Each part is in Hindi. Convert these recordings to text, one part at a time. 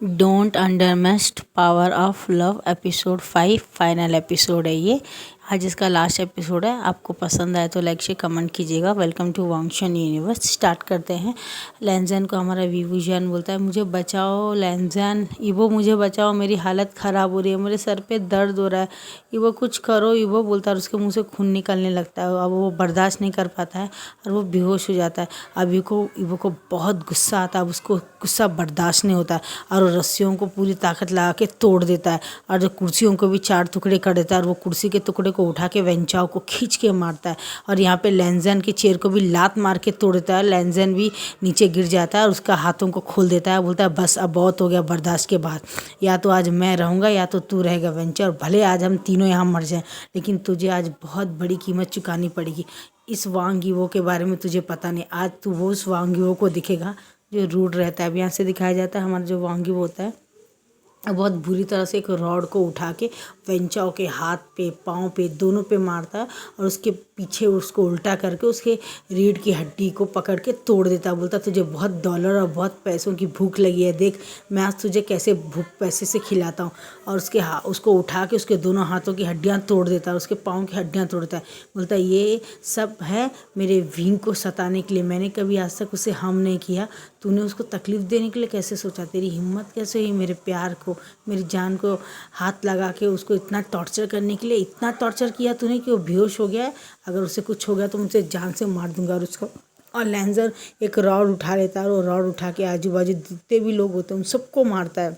Don't underestimate power of love episode 5 final episode है ये। आज इसका लास्ट एपिसोड है। आपको पसंद आए तो लाइक से कमेंट कीजिएगा। Welcome to Wangshan universe. Start करते हैं। लैंजन को हमारा विवुजान बोलता है, मुझे बचाओ लैंजन, इवो मुझे बचाओ, मेरी हालत ख़राब हो रही है, मेरे सर पे दर्द हो रहा है, इवो कुछ करो, इवो बोलता है। और उसके मुंह से खून निकलने लगता है। अब वो बर्दाश्त नहीं कर पाता है और वो बेहोश हो जाता है। अब इवो को बहुत गुस्सा आता है। अब उसको गुस्सा बर्दाश्त नहीं होता है और वो रस्सियों को पूरी ताकत लगा के तोड़ देता है और जो कुर्सियों को भी 4 टुकड़े कर देता है और वो कुर्सी के टुकड़े को उठा के वेंचाओ को खींच के मारता है और यहाँ पे लैंजन के चेयर को भी लात मार के तोड़ देता है। लैंजन भी नीचे गिर जाता है और उसका हाथों को खोल देता है। बोलता है बस अब बहुत हो गया बर्दाश्त के बाद, या तो आज मैं रहूँगा या तो तू रहेगा वेंचा, और भले आज हम तीनों यहाँ मर जाएं लेकिन तुझे आज बहुत बड़ी कीमत चुकानी पड़ेगी। इस वांग ईवो के बारे में तुझे पता नहीं, आज तू वो उस वांग ईवो को दिखेगा जो रूड रहता है। अब यहाँ से दिखाया जाता है हमारा जो वांगी वो होता है बहुत बुरी तरह से एक रॉड को उठा के वेंचाओ के हाथ पे पाँव पे दोनों पे मारता है और उसके पीछे उसको उल्टा करके उसके रीढ़ की हड्डी को पकड़ के तोड़ देता है। बोलता तुझे बहुत डॉलर और बहुत पैसों की भूख लगी है, देख मैं आज तुझे कैसे भूख पैसे से खिलाता हूँ। और उसको उठा के उसके दोनों हाथों की हड्डियाँ तोड़ देता है, उसके पाँव की हड्डियाँ तोड़ता है। बोलता है ये सब है मेरे विंग को सताने के लिए, मैंने कभी आज तक उसे हार्म नहीं किया, तूने उसको तकलीफ़ देने के लिए कैसे सोचा, तेरी हिम्मत कैसे हुई मेरे प्यार को, मेरी जान को हाथ लगा के उसको इतना टॉर्चर करने के लिए। इतना टॉर्चर किया तूने कि वो बेहोश हो गया है, अगर उसे कुछ हो गया तो मुझे जान से मार दूंगा। और उसको और लैंजर एक रॉड उठा लेता है और वो रॉड उठा के आजू बाजू जितने भी लोग होते हैं उन सबको मारता है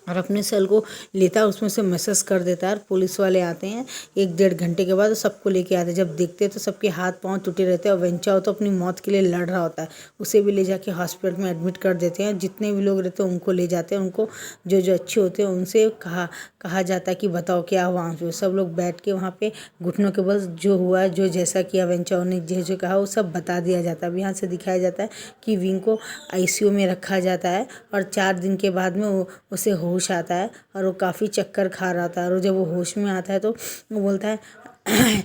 और अपने सेल को लेता है, उसमें से मैसेज कर देता है। और पुलिस वाले आते हैं 1-1.5 घंटे के बाद, सबको लेके आते हैं। जब देखते हैं तो सबके हाथ पांव टूटे रहते हैं और वेंचाओ तो अपनी मौत के लिए लड़ रहा होता है। उसे भी ले जाके हॉस्पिटल में एडमिट कर देते हैं। जितने भी लोग रहते हैं उनको ले जाते हैं, उनको जो जो अच्छे होते हैं उनसे कहा जाता है कि बताओ क्या हुआ। वहाँ पे सब लोग बैठ के वहाँ पे घुटनों के बल जो हुआ जो जैसा किया वेंचाओ ने जो जो कहा वो सब बता दिया जाता है। अब यहाँ से दिखाया जाता है कि विंग को आईसीयू में रखा जाता है और 4 दिन के बाद में उसे होश आता है और वो काफ़ी चक्कर खा रहा था। और जब वो होश में आता है तो वो बोलता है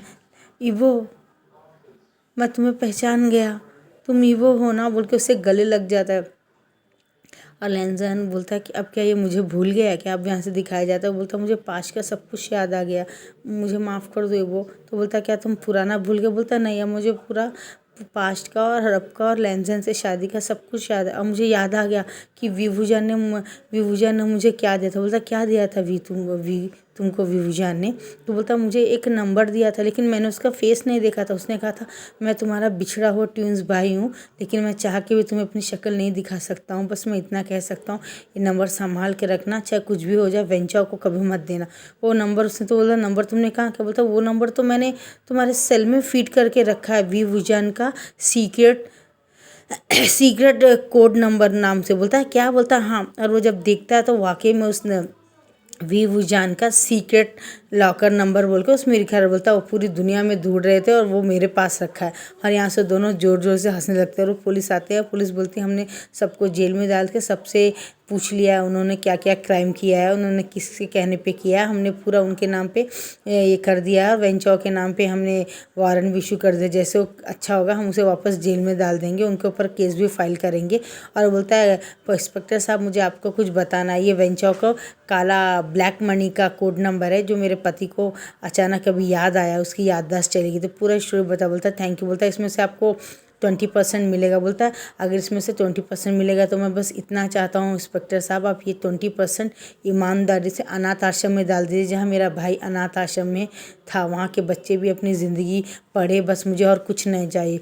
ईवो मैं तुम्हें पहचान गया, तुम ईवो हो ना, बोल के उससे गले लग जाता है। और लैंजन बोलता है कि अब क्या ये मुझे भूल गया है क्या। अब यहाँ से दिखाया जाता है, बोलता है मुझे पास्ट का सब कुछ याद आ गया, मुझे माफ़ कर दो ईवो। तो बोलता है क्या तुम पुराना भूल गए। बोलता है नहीं, अब मुझे पूरा पास्ट का और हड़प का और लैंजन से शादी का सब कुछ याद है। अब मुझे याद आ गया कि विभूजान ने मुझे क्या दिया था। बोलता क्या दिया था तुमको विभूजान ने। तो बोलता मुझे एक नंबर दिया था लेकिन मैंने उसका फेस नहीं देखा था। उसने कहा था मैं तुम्हारा बिछड़ा हुआ ट्विंस भाई हूँ लेकिन मैं चाह के भी तुम्हें अपनी शक्ल नहीं दिखा सकता हूँ। बस मैं इतना कह सकता हूँ ये नंबर संभाल के रखना, चाहे कुछ भी हो जाए वेंचाओ को कभी मत देना। वो नंबर उसने तो बोला नंबर तुमने कहाँ। क्या बोलता वो नंबर तो मैंने तुम्हारे सेल में फीड करके रखा है विभूजान का सीक्रेट कोड नंबर नाम से। बोलता है क्या। बोलता हाँ। और वो जब देखता है तो वाकई में उसने विभूजान का सीक्रेट लॉकर नंबर बोल के उसमें लिखा है। बोलता वो पूरी दुनिया में ढूंढ रहे थे और वो मेरे पास रखा है। और यहाँ से दोनों जोर जोर से हंसने लगते हैं और पुलिस आते हैं। पुलिस बोलती है हमने सबको जेल में डाल के सबसे पूछ लिया है उन्होंने क्या क्या क्राइम किया है, उन्होंने किसके कहने पे किया है, हमने पूरा उनके नाम पे ये कर दिया है। वेंचाओ के नाम पे हमने वारंट भी इशू कर दिया, जैसे वो अच्छा होगा हम उसे वापस जेल में डाल देंगे, उनके ऊपर केस भी फाइल करेंगे। और बोलता है इंस्पेक्टर साहब मुझे आपको कुछ बताना है, ये वेंचाओ को काला ब्लैक मनी का कोड नंबर है जो मेरे पति को अचानक अभी याद आया, उसकी याददाश्त चलेगी। तो पूरा स्टोरी बोलता थैंक यू। बोलता है इसमें से आपको 20% मिलेगा। बोलता है अगर इसमें से 20% मिलेगा तो मैं बस इतना चाहता हूँ इंस्पेक्टर साहब आप ये 20% ईमानदारी से अनाथ आश्रम में डाल दीजिए जहाँ मेरा भाई अनाथ आश्रम में था, वहाँ के बच्चे भी अपनी ज़िंदगी पढ़े, बस मुझे और कुछ नहीं चाहिए।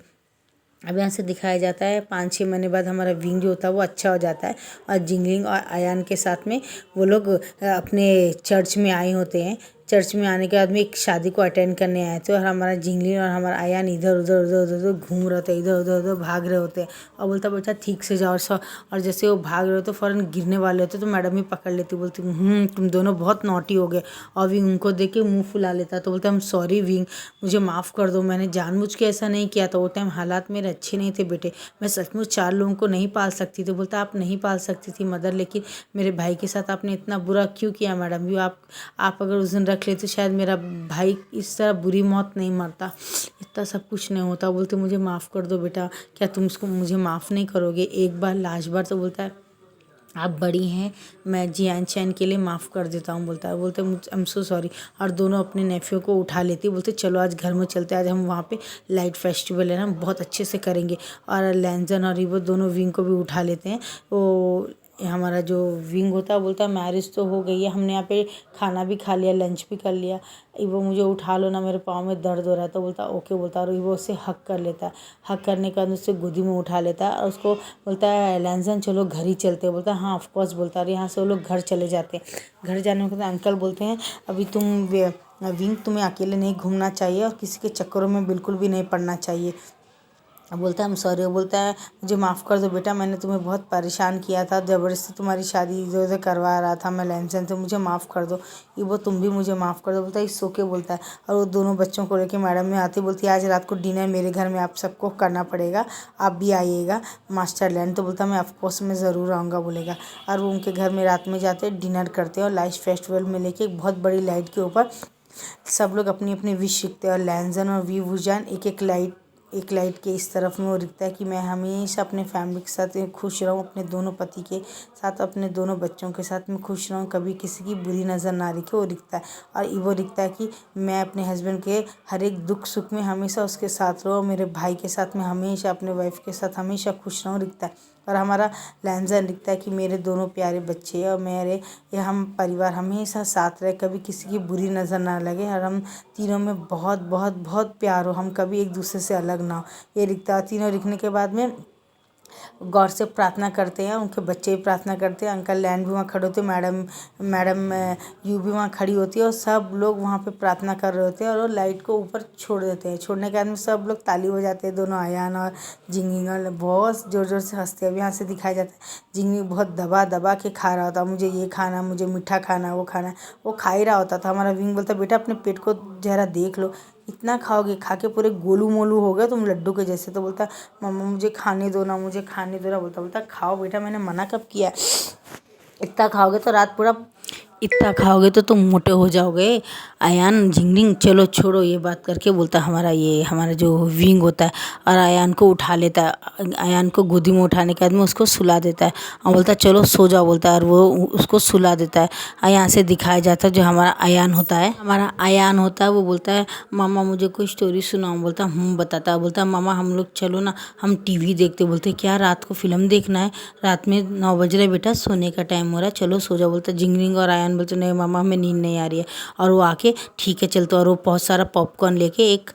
अब यहाँ से दिखाया जाता है 5-6 महीने बाद हमारा विंग जो होता है वो अच्छा हो जाता है और जिंगलिंग और आयान के साथ में वो लोग अपने चर्च में आए होते हैं। चर्च में आने के बाद में एक शादी को अटेंड करने आए थे और हमारा जिंगलिंग और हमारा आयान इधर उधर उधर उधर उधर घूम रहे थे, इधर उधर उधर भाग रहे होते हैं। और बोलता बेटा ठीक से जाओ। और जैसे वो भाग रहे होते फ़ौरन गिरने वाले होते तो मैडम ही पकड़ लेती, बोलती तुम दोनों बहुत नॉटी हो गए। और विंग उनको देख के मुँह फुला लेता। तो बोलता सॉरी विंग, मुझे माफ़ कर दो, मैंने जानबूझ के ऐसा नहीं किया था, वो टाइम हालात मेरे अच्छे नहीं थे बेटे, मैं सचमुच 4 लोगों को नहीं पाल सकती थी। बोलता आप नहीं पाल सकती थी मदर, लेकिन मेरे भाई के साथ आपने इतना बुरा क्यों किया मैडम। यू आप अगर उस दिन रख लेते शायद मेरा भाई इस तरह बुरी मौत नहीं मरता, इतना सब कुछ नहीं होता। बोलते मुझे माफ़ कर दो बेटा, क्या तुम इसको मुझे माफ़ नहीं करोगे एक बार लास्ट बार। तो बोलता है आप बड़ी हैं, मैं जियान चैन के लिए माफ़ कर देता हूँ, बोलता है। बोलते मुझ आई एम सो सॉरी। और दोनों अपने नेफ्यू को उठा लेती, बोलते चलो आज घर में चलते हैं, आज हम वहाँ पे लाइट फेस्टिवल है ना, हम बहुत अच्छे से करेंगे। और लैंजन और वो दोनों विंग को भी उठा लेते हैं। वो हमारा जो विंग होता है बोलता है मैरिज तो हो गई है, हमने यहाँ पे खाना भी खा लिया, लंच भी कर लिया, वो मुझे उठा लो ना, मेरे पाँव में दर्द हो रहा है। तो बोलता है ओके, बोलता है। और वो उससे हक कर लेता है, हक करने के बाद उससे गोदी में उठा लेता है और उसको बोलता है लैंजन चलो घर ही चलते हैं। बोलता है हाँ ऑफकोर्स, बोलता है। और यहाँ से वो लोग घर चले जाते हैं। घर जाने के बाद अंकल बोलते हैं अभी विंग तुम्हें अकेले नहीं घूमना चाहिए और किसी के चक्करों में बिल्कुल भी नहीं पड़ना चाहिए। अब बोलता है हम सॉरी। वो बोलता है मुझे माफ़ कर दो बेटा, मैंने तुम्हें बहुत परेशान किया था, ज़बरदस्ती तुम्हारी शादी इधर उधर करवा रहा था मैं लैंसन से, मुझे माफ़ कर दो। ये वो तुम भी मुझे माफ़ कर दो। बोलता है इस सो के, बोलता है। और वो दोनों बच्चों को लेके मैडम में आती, बोलती है आज रात को डिनर मेरे घर में आप सबको करना पड़ेगा, आप भी आइएगा मास्टरलैंड। तो बोलता है मैं ऑफकोर्स मैं ज़रूर आऊँगा, बोलेगा। और वो उनके घर में रात में जाते डिनर करते हैं और लाइट फेस्टिवल में लेके एक बहुत बड़ी लाइट के ऊपर सब लोग अपनी अपनी विश लिखते हैं। और लैंजन और वी वुजान एक लाइट के इस तरफ में वो लिखता है कि मैं हमेशा अपने फैमिली के साथ खुश रहूँ, अपने दोनों पति के साथ, अपने दोनों बच्चों के साथ मैं खुश रहूँ, कभी किसी की बुरी नज़र ना रखे, वो लिखता है। और वो लिखता है कि मैं अपने हस्बैंड के हर एक दुख सुख में हमेशा उसके साथ रहूँ, मेरे भाई के साथ मैं हमेशा अपने वाइफ के साथ हमेशा खुश रहूँ, लिखता है। और हमारा लैंजन लिखता है कि मेरे दोनों प्यारे बच्चे और ये हम परिवार हमेशा साथ रहे, कभी किसी की बुरी नज़र ना लगे और हम तीनों में बहुत बहुत बहुत प्यार हो, हम कभी एक दूसरे से अलग ना हो, ये लिखता है। तीनों लिखने के बाद में गॉड से प्रार्थना करते हैं, उनके बच्चे भी प्रार्थना करते हैं, अंकल लैंड भी वहाँ खड़े होते हैं, मैडम यू भी वहाँ खड़ी होती है और सब लोग वहाँ पे प्रार्थना कर रहे होते हैं और वो लाइट को ऊपर छोड़ देते हैं। छोड़ने के बाद में सब लोग ताली बजाते हैं, दोनों अयान और जिंगिंग बहुत ज़ोर ज़ोर से हंसते हैं। अब यहाँ से दिखाया जाता है जिंगिंग बहुत दबा दबा के खा रहा होता, मुझे ये खाना, मुझे मीठा खाना, वो खाना, वो खा ही रहा होता था। हमारा विंग बोलता बेटा अपने पेट को जरा देख लो, इतना खाओगे, खा के पूरे गोलू मोलू हो गए तुम लड्डू के जैसे। तो बोलता मम्मा मुझे खाने दो ना, मुझे खाने दो ना। बोलता खाओ बेटा, मैंने मना कब किया है, इतना खाओगे तो रात पूरा, इतना खाओगे तो तुम मोटे हो जाओगे। अयान झिंगरिंग चलो छोड़ो ये बात करके बोलता हमारा जो विंग होता है और अयान को उठा लेता है। अयान को गोदी में उठाने के बाद में उसको सुला देता है और बोलता है चलो सो जाओ, बोलता है। और वो उसको सुला देता है। और यहाँ से दिखाया जाता है जो हमारा अयान होता है वो बोलता है मामा मुझे कोई स्टोरी सुनाओ। बोलता बताता है। बोलता मामा हम लोग चलो ना हम टीवी देखते। बोलते क्या रात को फिल्म देखना है, रात में 9 बज रहे बेटा, सोने का टाइम हो रहा है, चलो सो जाओ। बोलता जिंगरिंग और आयन बोलते नहीं मामा हमें नींद नहीं आ रही है। और वो आके ठीक है चलते, और वो बहुत सारा पॉपकॉर्न लेके एक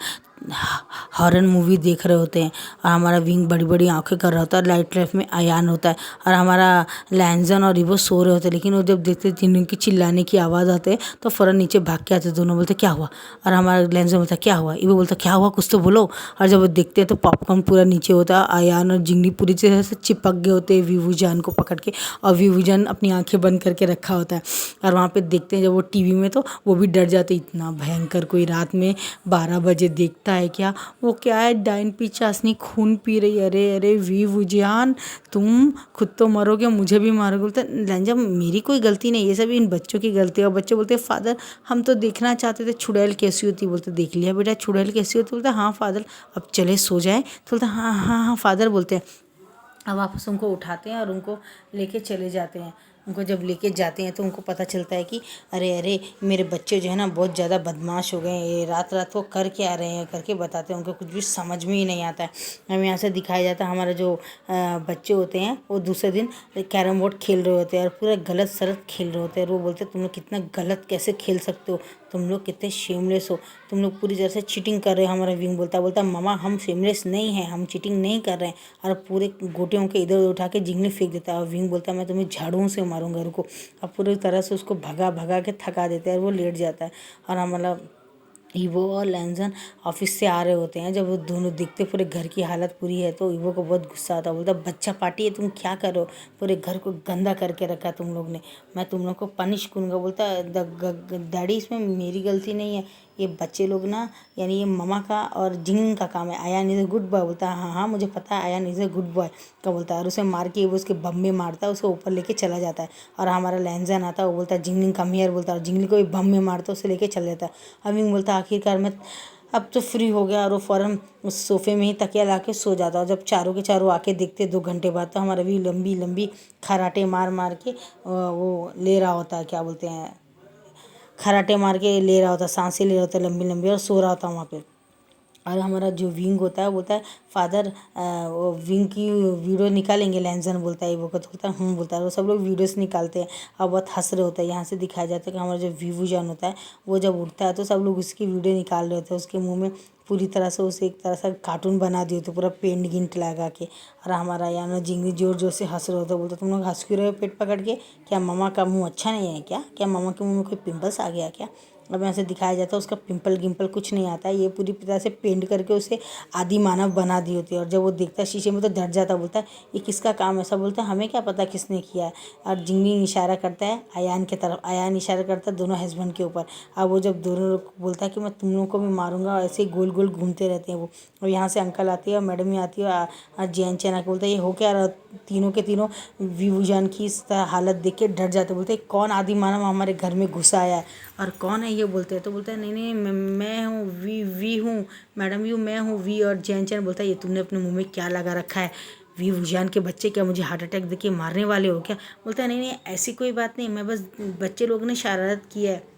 हॉरर मूवी देख रहे होते हैं। और हमारा विंग बड़ी बड़ी आंखें कर रहा होता है, लाइट लाइफ में अयान होता है और हमारा लैंजन और इवो सो रहे होते हैं। लेकिन वो जब देखते जिन की चिल्लाने की आवाज़ आते हैं तो फ़ौरन नीचे भाग के आते, दोनों बोलते क्या हुआ। और हमारा लैंजन बोलता क्या हुआ, इवो बोलता क्या हुआ कुछ तो बोलो। और जब वो देखते हैं तो पॉपकॉर्न पूरा नीचे होता है, अयान और जिंगली पूरी तरह से चिपक गए होते हैं वीवू जान को पकड़ के, और वीवू जान अपनी आंखें बंद करके रखा होता है। और वहाँ पे देखते हैं जब वो टीवी में तो वो भी डर जाते, इतना भयंकर कोई रात में 12 बजे देखता है क्या, वो क्या है डाइन पिचासनी खून पी रही। अरे अरे वीवू जान तुम खुद तो मरोगे मुझे भी मारोगे। बोलते लंजा मेरी कोई गलती नहीं, ये सब इन बच्चों की गलती है। और बच्चे बोलते फादर हम तो देखना चाहते थे चुड़ैल कैसी होती। बोलते देख लिया बेटा चुड़ैल कैसी होती। बोलते हाँ फादर अब चले सो जाए। तो बोलते हाँ हाँ हाँ फादर बोलते हैं। अब वापस उनको उठाते हैं और उनको लेके चले जाते हैं। उनको जब लेके जाते हैं तो उनको पता चलता है कि अरे अरे मेरे बच्चे जो है ना बहुत ज़्यादा बदमाश हो गए हैं, ये रात रात को कर के आ रहे हैं करके बताते हैं। उनको कुछ भी समझ में ही नहीं आता है। हमें यहाँ से दिखाया जाता है हमारे जो बच्चे होते हैं वो दूसरे दिन कैरम बोर्ड खेल रहे होते हैं और पूरा गलत सलत खेल रहे होते हैं। और वो बोलते हैं तुम लोग कितना गलत कैसे खेल सकते हो, तुम लोग कितने शेमलेस हो, तुम लोग पूरी तरह से चीटिंग कर रहे हो। हमारा विंग बोलता मामा हम शेमलेस नहीं हैं, हम चीटिंग नहीं कर रहे हैं। और पूरे गोटियों के इधर उधर उठा के जिंगली फेंक देता है। और विंग बोलता है मैं तुम्हें झाड़ुओं से मारूंगा रुको। अब पूरी तरह से उसको भगा भगा के थका देते हैं और वो लेट जाता है। और हमारा ईवो और लैंजन ऑफिस से आ रहे होते हैं। जब वो दोनों दिखते पूरे घर की हालत पूरी है तो ईवो को बहुत गुस्सा आता है। बोलता बच्चा पार्टी है तुम क्या करो, पूरे घर को गंदा करके रखा तुम लोग ने, मैं तुम लोग को पनिश करूँगा। बोलता डैडी इसमें मेरी गलती नहीं है, ये बच्चे लोग ना यानी ये ममा का और जिंग का काम है। Aayan is a good boy. बोलता है हाँ हाँ मुझे पता है Aayan is a good boy का। बोलता है और उसे मार के वो उसके बम में मारता है, उसको ऊपर लेके चला जाता है। और हमारा लैंजन आता है वो बोलता है जिंगलिंग कम हियर। बोलता है और जिंगली को भी बम में मारता है, उसे लेके चला जाता है। अमिंग बोलता है आखिरकार मैं अब तो फ्री हो गया और वो फ़ौरन उस सोफ़े में ही तकिया ला के सो जाता। और जब चारों के चारों आके देखते 2 घंटे बाद, तो हमारा भी लंबी लंबी खराटे मार मार के वो ले रहा होता है, क्या बोलते हैं, खराटे मार के ले रहा होता, सांसें ले रहा होता लंबी लंबी, और सो रहा होता वहाँ पे। और हमारा जो विंग होता है वो बोलता है, फादर वो विंग की वीडियो निकालेंगे, लैंसन बोलता है वो को, तो बोलता है बोलता है। वो सब लोग वीडियोस निकालते हैं और बहुत हंस रहे होते हैं। यहाँ से दिखाया जाता है कि हमारा जो वीवू जान होता है वो जब उठता है तो सब लोग उसकी वीडियो निकाल रहे होते हैं। उसके मुंह में पूरी तरह से उसे एक तरह से कार्टून बना दिए होते, पूरा पेंट गिंट लगा के। और हमारा यहाँ ना जिंगली जोर जोर से हंस रहे होते, बोलते तुम लोग हंस क्यों रहे हो पेट पकड़ के, क्या मामा का मुँह अच्छा नहीं है क्या मामा के मुँह में कोई पिम्पल्स आ गया क्या। अब यहाँ से दिखाया जाता है उसका पिंपल गिम्पल कुछ नहीं आता है, ये पूरी तरह से पेंट करके उसे आदि मानव बना दी होती है। और जब वो देखता है शीशे में तो डर जाता, बोलता है ये किसका काम है। ऐसा बोलता है हमें क्या पता किसने किया है। और जिंगली इशारा करता है अयान की तरफ, अयान इशारा करता है दोनों हस्बैंड के ऊपर। अब वो जब दोनों लोग बोलता है कि मैं तुम लोगों को भी मारूंगा, और ऐसे ही गोल गोल घूमते रहते हैं वो। और यहाँ से अंकल आती है और मैडम ही आती है और जैन चैन आके बोलता है ये हो क्या रहा। तीनों के तीनों विभूजान की इस तरह हालत देख के डर जाते, बोलते हैं कौन आदि मानव हमारे घर में घुसा आया है और कौन है ये बोलते हैं। तो बोलता है नहीं नहीं मैं हूँ, वी हूँ मैडम, यू मैं हूँ वी। और जैन चैन बोलता है ये तुमने अपने मुंह में क्या लगा रखा है, वी भुजान के बच्चे, क्या मुझे हार्ट अटैक देके मारने वाले हो क्या। बोलता है नहीं नहीं ऐसी कोई बात नहीं, मैं बस बच्चे लोग ने शरारत किया है।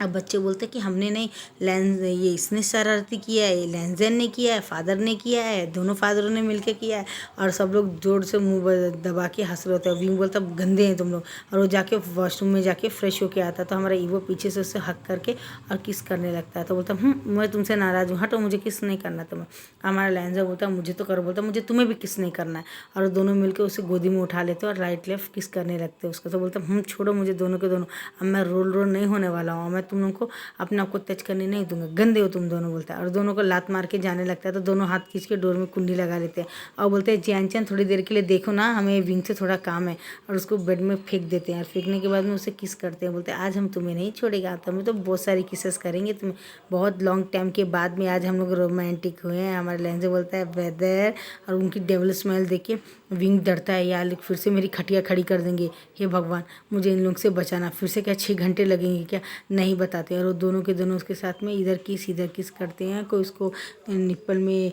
अब बच्चे बोलते हैं कि हमने नहीं, ये इसने शरारती किया है, ये लैंजन ने किया है, फादर ने किया है, दोनों फादरों ने मिलके किया है। और सब लोग जोर से मुंह दबा के हंस रहे होते हैं। विंग बोलता गंदे हैं तुम लोग। और वो जाके वॉशरूम में जाके फ्रेश होके आता है। तो हमारा ईवो पीछे से उससे हक करके और किस करने लगता है। तो बोलता मैं तुमसे नाराज़ हूँ, हटो, मुझे किस नहीं करना तुम्हें। हमारा लैंजर बोलता है मुझे तो करो, बोलता मुझे तुम्हें भी किस नहीं करना है। और दोनों मिलकर उसे गोदी में उठा लेते और राइट लेफ्ट किस करने लगते हैं उसको। तो बोलता छोड़ो मुझे दोनों के दोनों, अब मैं रोल रोल नहीं होने वाला हूँ, मैं तुम लोग को अपने आप को टच करने नहीं दूंगा, गंदे हो तुम दोनों, बोलता है। और दोनों को लात मार के जाने लगता है। तो दोनों हाथ खींच के डोर में कुंडी लगा लेते हैं और बोलते हैं चैन चैन थोड़ी देर के लिए देखो ना, हमें विंग से थोड़ा काम है। और उसको बेड में फेंक देते हैं। और फेंकने के बाद में उसे किस करते हैं, बोलते हैं आज हम तुम्हें नहीं छोड़ेगा, तुम्हें तो बहुत सारी किसेस करेंगे, तुम्हें बहुत लॉन्ग टाइम के बाद में आज हम लोग रोमांटिक हुए हैं। हमारे लेंजे बोलता है वेदर। और उनकी डेविल स्माइल देख के विंग डरता है, यार फिर से मेरी खटिया खड़ी कर देंगे, हे भगवान मुझे इन लोग से बचाना, फिर से क्या 6 घंटे लगेंगे क्या, नहीं बताते। और वो दोनों के दोनों उसके साथ में इधर किस करते हैं, कोई उसको निप्पल में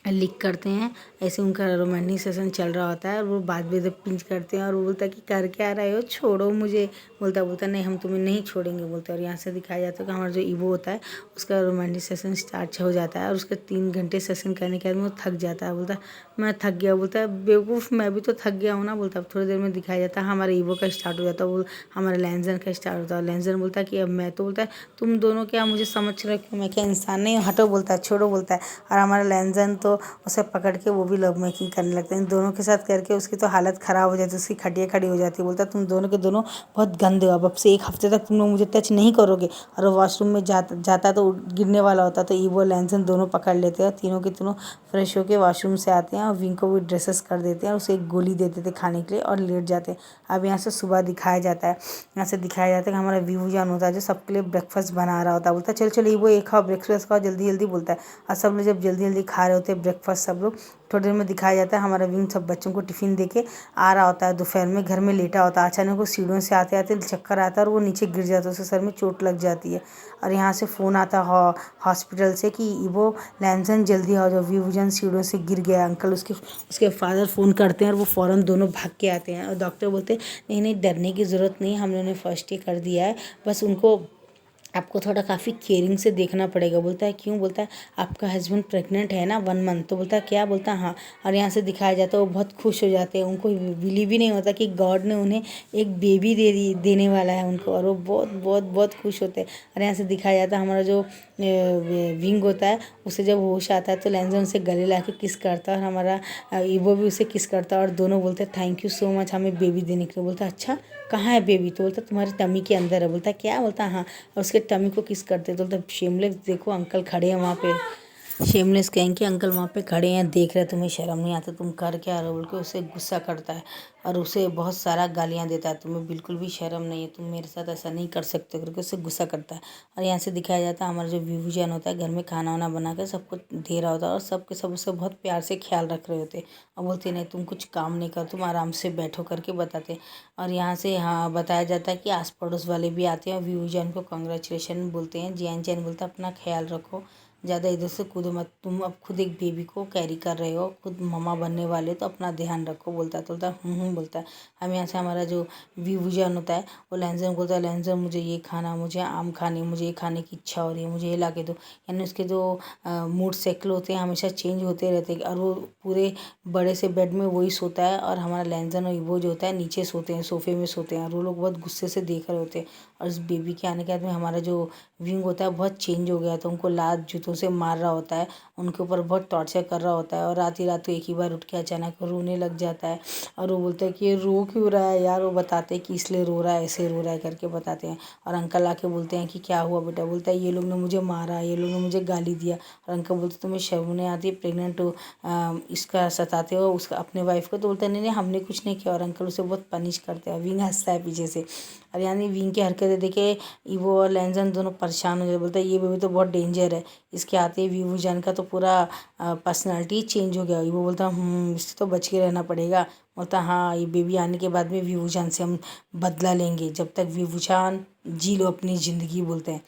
लिक करते हैं। ऐसे उनका रोमांटिक सेशन चल रहा होता है और वो बाद में जब पिंच करते हैं और वो बोलता है कि कर क्या रहे हो, छोड़ो मुझे। बोलता नहीं हम तुम्हें नहीं छोड़ेंगे, बोलते हैं। और यहाँ से दिखाया जाता है कि हमारा जो ईवो होता है उसका रोमांटिक सेशन स्टार्ट हो जाता है। और उसका 3 घंटे सेशन करने के बाद वो थक जाता है। बोलता है मैं थक गया, बोलता है बेवकूफ़ मैं भी तो थक गया हूँ ना। बोलता है अब थोड़ी देर में दिखाया जाता है हमारे ईवो का स्टार्ट हो जाता है, वो हमारे लैंजन का स्टार्ट होता है। लैंजन बोलता है कि अब मैं, तो बोलता है तुम दोनों क्या मुझे समझ रहे हो, मैं क्या इंसान नहीं हूँ, हटो, बोलता है छोड़ो, बोलता है। और हमारा लैंजन तो उसे पकड़ के वो भी लव मेकिंग करने लगते हैं। इन दोनों के साथ करके उसकी तो हालत ख़राब हो जाती है, उसकी खटिया खड़ी हो जाती है। बोलता है तुम दोनों के दोनों बहुत गंदे हो, अब से 1 हफ्ते तक तुम लोग मुझे टच नहीं करोगे। और वो वॉशरूम में जाता तो गिरने वाला होता, तो ईवो लैंसन दोनों पकड़ लेते हैं। तीनों के तीनों फ्रेश होकर वॉशरूम से आते हैं और विंग को भी ड्रेसेस कर देते हैं और उसे एक गोली दे देते खाने के लिए और लेट जाते हैं। अब यहाँ से सुबह दिखाया जाता है, यहाँ से दिखाया जाता है कि हमारा व्यू जान होता है जो सबके लिए ब्रेकफास्ट बना रहा होता है। बोलता है चल चल ईवो एक खाओ, ब्रेकफास्ट खाओ जल्दी जल्दी, बोलता है। और सब लोग जब जल्दी जल्दी खा रहे होते हैं ब्रेकफास्ट, सब लोग थोड़ी देर में दिखाया जाता है हमारा विंग सब बच्चों को टिफ़िन देके आ रहा होता है। दोपहर में घर में लेटा होता है, अचानक वो सीढ़ियों से आते आते चक्कर आता है और वो नीचे गिर जाता है, उसके सर में चोट लग जाती है। और यहाँ से फ़ोन आता है हॉस्पिटल से कि ईवो लैंसन जल्दी आओ, जो विभूजन सीढ़ियों से गिर गया अंकल। उसके फादर फ़ोन करते हैं और वो फ़ौरन दोनों भाग के आते हैं। और डॉक्टर बोलते हैं नहीं नहीं डरने की ज़रूरत नहीं, हम लोगों ने फर्स्ट एड कर दिया है, बस उनको आपको थोड़ा काफ़ी केयरिंग से देखना पड़ेगा। बोलता है क्यों, बोलता है आपका हस्बैंड प्रेग्नेंट है ना 1 मंथ। तो बोलता है क्या, बोलता है हाँ। और यहाँ से दिखाया जाता है वो बहुत खुश हो जाते हैं, उनको बिलीव ही नहीं होता कि गॉड ने उन्हें एक बेबी देने वाला है उनको, और वो बहुत बहुत बहुत खुश होते हैं। और यहाँ से दिखाया जाता है हमारा जो विंग होता है उसे जब होश आता है तो लैंजन उसे गले ला के किस करता है और हमारा ईवो भी उसे किस करता है और दोनों बोलते हैं थैंक यू सो मच हमें बेबी देने के लिए। बोलता है अच्छा कहाँ है बेबी, तो बोलता तुम्हारे टमी के अंदर है। बोलता क्या, बोलता हाँ। और उसके टमी को किस करते, तो बोलता शेमलेस देखो अंकल खड़े हैं वहाँ पे। शेमलेस कहेंगे अंकल वहाँ पे खड़े हैं देख रहे, तुम्हें शर्म नहीं आता, तुम कर क्या रहे हो, बोल के उसे गुस्सा करता है और उसे बहुत सारा गालियाँ देता है, तुम्हें बिल्कुल भी शर्म नहीं है, तुम मेरे साथ ऐसा नहीं कर सकते करके उससे गुस्सा करता है। और यहाँ से दिखाया जाता है हमारा जो विभूजन होता है घर में खाना वाना बना कर सबको दे रहा होता है और सबके सब उसे बहुत प्यार से ख्याल रख रहे होते और बोलते नहीं तुम कुछ काम नहीं कर, तुम आराम से बैठो करके बताते। और यहाँ से हाँ बताया जाता है कि आस पड़ोस वाले भी आते हैं और विभूजन को कॉन्ग्रेचुलेशन बोलते हैं। जैन बोलता है अपना ख्याल रखो, ज़्यादा इधर से कूदो मत, तुम अब खुद एक बेबी को कैरी कर रहे हो, खुद मम्मा बनने वाले, तो अपना ध्यान रखो बोलता है। तो बोलता है बोलता है। हम यहाँ से हमारा जो विभूजान होता है वो लैंजर को बोलता है, लैंजर मुझे ये खाना, मुझे आम खाने, मुझे ये खाने की इच्छा हो रही है, मुझे ये ला के दो। यानी उसके जो मूड साइकिल होते हैं हमेशा चेंज होते रहते हैं, और वो पूरे बड़े से बेड में वही सोता है, और हमारा लैंजर और इवो जो होता है नीचे सोते हैं, सोफे में सोते हैं, और वो लोग बहुत गुस्से से देख रहे होते हैं। और इस बेबी के आने के बाद में हमारा जो विंग होता है बहुत चेंज हो गया, तो उनको लात जूतों से मार रहा होता है, उनके ऊपर बहुत टॉर्चर कर रहा होता है, और रात ही रात को एक ही बार उठ के अचानक रोने लग जाता है। और वो बोलता है कि ये रो क्यों रहा है यार, वो बताते हैं कि इसलिए रो रहा है, ऐसे रो रहा है करके बताते हैं। और अंकल आके बोलते हैं कि क्या हुआ बेटा, बोलता है ये लोग ने मुझे मारा, ये लोग ने मुझे गाली दिया। और अंकल बोलते तुम्हें शर्म नहीं आती, प्रेग्नेंट हो, इसका सताते हो उसका अपने वाइफ को। तो बोलता है नहीं नहीं हमने कुछ नहीं किया, और अंकल उसे बहुत पनिश करते हैं। विंग हंसता है पीछे से, और यानी विंग की हरकतें देखे ईवो और लैंजन दोनों परेशान हो जाते, बोलता है ये बेबी तो बहुत डेंजर है, इसके आते ही वीवू जान का तो पूरा पर्सनालिटी चेंज हो गया। ईवो बोलता इससे तो बच के रहना पड़ेगा। बोलता हाँ ये बेबी आने के बाद में वीवू जान से हम बदला लेंगे, जब तक वीवू जान जी लो अपनी ज़िंदगी, बोलते हैं।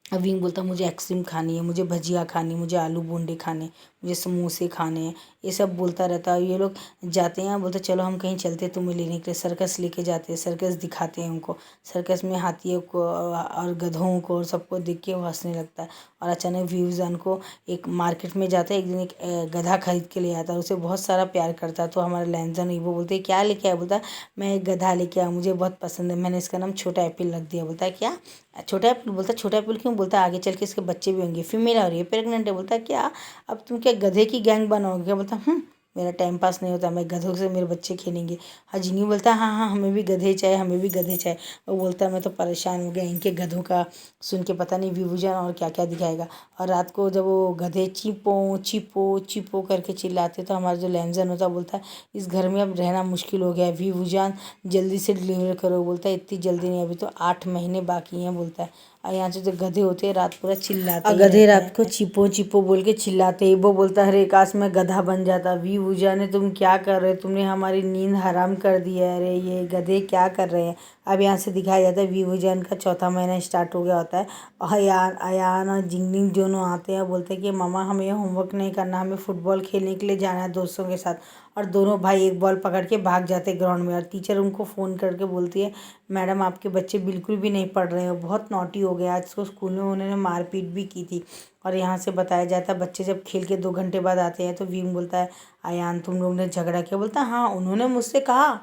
अब विंग बोलता मुझे आइसक्रीम खानी है, मुझे भजिया खानी है, मुझे आलू बूंदे खाने, मुझे समोसे खाने हैं, ये सब बोलता रहता है। ये लोग जाते हैं, बोलते चलो हम कहीं चलते तुम्हें लेने के लिए, सर्कस लेके जाते हैं, सर्कस दिखाते हैं उनको। सर्कस में हाथियों को और गधों को और सबको देख के वो हंसने लगता है। और अचानक व्यूजान को एक मार्केट में जाता है, एक दिन एक गधा खरीद के ले आता है, उसे बहुत सारा प्यार करता है। तो हमारा लैंजन वो बोलते हैं क्या लेके आया, बोलता है मैं एक गधा लेके आया, मुझे बहुत पसंद है, मैंने इसका नाम छोटा एप्पल रख दिया। बोलता है क्या छोटा एप्पल, बोलता है छोटा एप्पल क्यों, बोलता है आगे चल के इसके बच्चे भी होंगे, फीमेल हो रही है, प्रेग्नेंट है। बोलता है क्या अब तुम क्या गधे की गैंग बनाओगे क्या, बोलता मेरा टाइम पास नहीं होता, मैं गधों से मेरे बच्चे खेलेंगे। हाँ जिंगी बोलता है हाँ हाँ हमें भी गधे चाहिए, हमें भी गधे चाहिए। वो बोलता है मैं तो परेशान हो गया इनके गधों का सुन के, पता नहीं विभूजन और क्या क्या दिखाएगा। और रात को जब वो गधे चिपो चिपो चिपो करके चिल्लाते तो हमारा जो लैंजन होता बोलता है इस घर में अब रहना मुश्किल हो गया है, विभूजन जल्दी से डिलीवर करो। बोलता है इतनी जल्दी नहीं, अभी तो 8 महीने बाकी हैं, बोलता है। और यहाँ से जो गधे होते हैं रात पूरा चिल्लाते हैं, गधे रात को चिपो चिपो बोल के चिल्लाते हैं। वो बोलता है अरे काश मैं गधा बन जाता। वी ऊजा ने तुम क्या कर रहे हो, तुमने हमारी नींद हराम कर दी है, अरे ये गधे क्या कर रहे हैं। अब यहाँ से दिखाया जाता है वी ऊजान का चौथा महीना स्टार्ट हो गया होता है। अयान अयान और जिंगलिंग दोनों आते हैं, बोलते हैं कि मामा हमें होमवर्क नहीं करना, हमें फुटबॉल खेलने के लिए जाना है दोस्तों के साथ। और दोनों भाई एक बॉल पकड़ के भाग जाते ग्राउंड में, और टीचर उनको फ़ोन करके बोलती है मैडम आपके बच्चे बिल्कुल भी नहीं पढ़ रहे हैं, बहुत नॉटी हो गया, आज को स्कूल में उन्होंने मारपीट भी की थी। और यहाँ से बताया जाता है बच्चे जब खेल के 2 घंटे बाद आते हैं तो वीम बोलता है अयान तुम लोग ने झगड़ा किया। बोलता है हाँ उन्होंने मुझसे कहा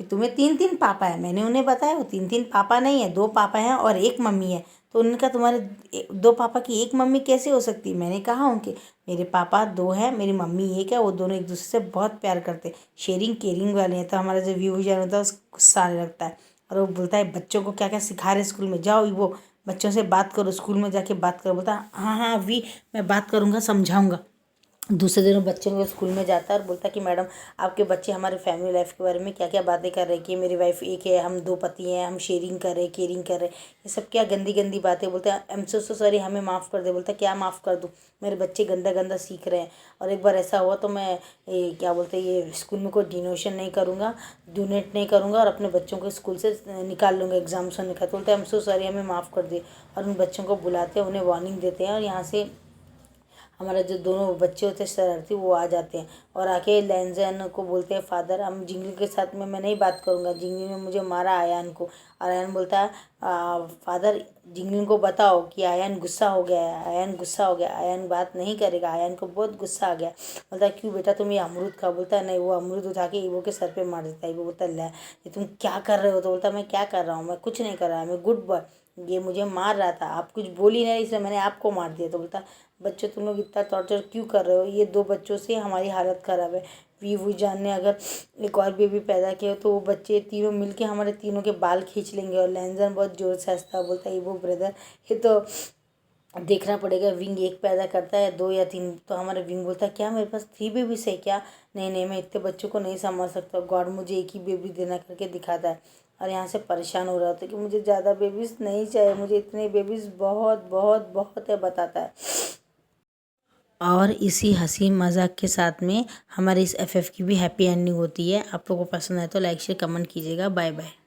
कि तुम्हें 3-3 पापा है, मैंने उन्हें बताया वो 3-3 पापा नहीं है, 2 पापा हैं और 1 मम्मी है। तो उन्होंने कहा तुम्हारे 2 पापा की 1 मम्मी कैसे हो सकती। मैंने कहा उनके मेरे पापा 2 हैं, मेरी मम्मी 1 है, वो दोनों एक दूसरे से बहुत प्यार करते, शेयरिंग केयरिंग वाले हैं। तो हमारा जो व्यू जान होता है उसको गुस्सा आने लगता है, और वो बोलता है बच्चों को क्या क्या सिखा रहे स्कूल में, जाओ वो बच्चों से बात करो, स्कूल में जाके बात करो। बोलता है हाँ हाँ अभी मैं बात करूँगा, समझाऊँगा। दूसरे दिन बच्चों के स्कूल में जाता है और बोलता है कि मैडम आपके बच्चे हमारे फैमिली लाइफ के बारे में क्या क्या बातें कर रहे हैं कि मेरी वाइफ 1 है, हम 2 पति हैं, हम शेयरिंग कर रहे हैं, केयरिंग कर रहे हैं, ये सब क्या गंदी गंदी बातें। बोलते हैं आई एम सो सॉरी हमें माफ़ कर दे। बोलता है क्या माफ़ कर दूँ, मेरे बच्चे गंदा गंदा सीख रहे हैं। और एक बार ऐसा हुआ तो मैं क्या बोलते हैं ये स्कूल में कोई डोनेशन नहीं करूँगा, डोनेट नहीं करूँगा, और अपने बच्चों को स्कूल से निकाल लूँगा, एग्जाम से निकाल। बोलते हैं आई एम सो सॉरी हमें माफ़ कर दे। और उन बच्चों को बुलाते हैं, उन्हें वार्निंग देते हैं, और यहाँ से हमारा जो दोनों बच्चे होते हैं शरारती वो आ जाते हैं और आके लैंजन को बोलते हैं फादर हम जिंगली के साथ में मैं नहीं बात करूँगा, जिंगली ने मुझे मारा आयान को। और आयान बोलता है फादर जिंगली को बताओ कि आयान गुस्सा हो गया है, आयान गुस्सा हो गया, आयान बात नहीं करेगा, आयान को बहुत गुस्सा आ गया। बोलता है क्यों बेटा तुम ये अमरूद खा। बोलता है नहीं, वो अमरूद उठा के ईवो के सर पे मार देता है। वो बोलता है ये तुम क्या कर रहे हो। तो बोलता है मैं क्या कर रहा हूँ, मैं कुछ नहीं कर रहा, मैं गुड बॉय, ये मुझे मार रहा था, आप कुछ बोल ही नहीं इसलिए मैंने आपको मार दिया। तो बोलता बच्चों तुम लोग इतना टॉर्चर क्यों कर रहे हो, ये 2 बच्चों से हमारी हालत ख़राब है। वीवू जान ने अगर एक और बेबी पैदा किया तो वो बच्चे तीनों मिलके हमारे तीनों के बाल खींच लेंगे। और लैंजन बहुत ज़ोर से हंसता है, बोलता है वो ब्रदर ये तो देखना पड़ेगा, विंग 1 पैदा करता है 2 या 3। तो हमारा विंग बोलता है क्या मेरे पास 3 बेबीज है क्या, नहीं नहीं मैं इतने बच्चों को नहीं संभाल सकता, गॉड मुझे 1 ही बेबी देना करके दिखाता है। और यहाँ से परेशान हो रहा होता है कि मुझे ज़्यादा बेबीज़ नहीं चाहिए, मुझे इतने बेबीज़ बहुत बहुत बहुत है बताता है। और इसी हंसी मजाक के साथ में हमारी इस एफएफ की भी हैप्पी एंडिंग होती है। आप लोगों को पसंद आए तो लाइक शेयर कमेंट कीजिएगा। Bye bye.